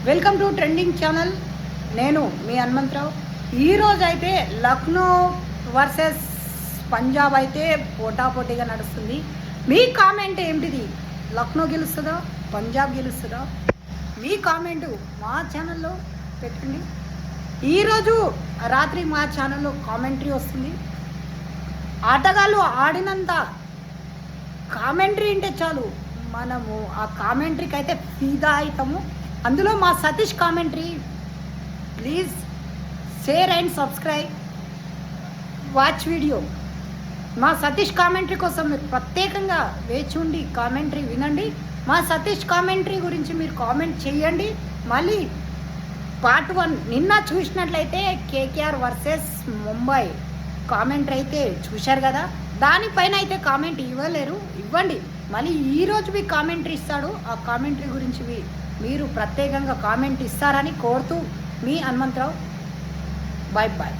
Welcome to trending channel. నేను మీ హనుమంతరావు. ఈరోజు అయితే లక్నో వర్సెస్ పంజాబ్ అయితే పోటాపోటీగా నడుస్తుంది. మీ కామెంట్ ఏమిటిది? లక్నో గెలుస్తుందా, పంజాబ్ గెలుస్తుందా? మీ కామెంటు మా ఛానల్లో పెట్టండి. ఈరోజు రాత్రి మా ఛానల్లో కామెంటరీ వస్తుంది. ఆటగాళ్ళు ఆడినంత కామెంటరీ అంటే చాలు, మనము ఆ కామెంటరీకి అయితే ఫిదా అవుతాము. అందులో మా Satish commentary. Please share and subscribe, watch video. మా సతీష్ కామెంటరీ కోసం మీరు ప్రత్యేకంగా వేచి ఉండి కామెంటరీ వినండి. మా సతీష్ కామెంటరీ గురించి మీరు కామెంట్ చేయండి. మళ్ళీ పార్ట్ 1 నిన్న చూసినట్లయితే కేకేఆర్ వర్సెస్ ముంబై కామెంటరీ అయితే చూశారు కదా, దానిపైన అయితే కామెంట్ ఇవ్వండి. మళ్ళీ ఈరోజు మీ కామెంటరీ ఇస్తాడు. ఆ కామెంటరీ గురించి మీరు ప్రత్యేకంగా కామెంట్ ఇస్తారని కోరుతూ మీ హనుమంతరావు. Bye bye.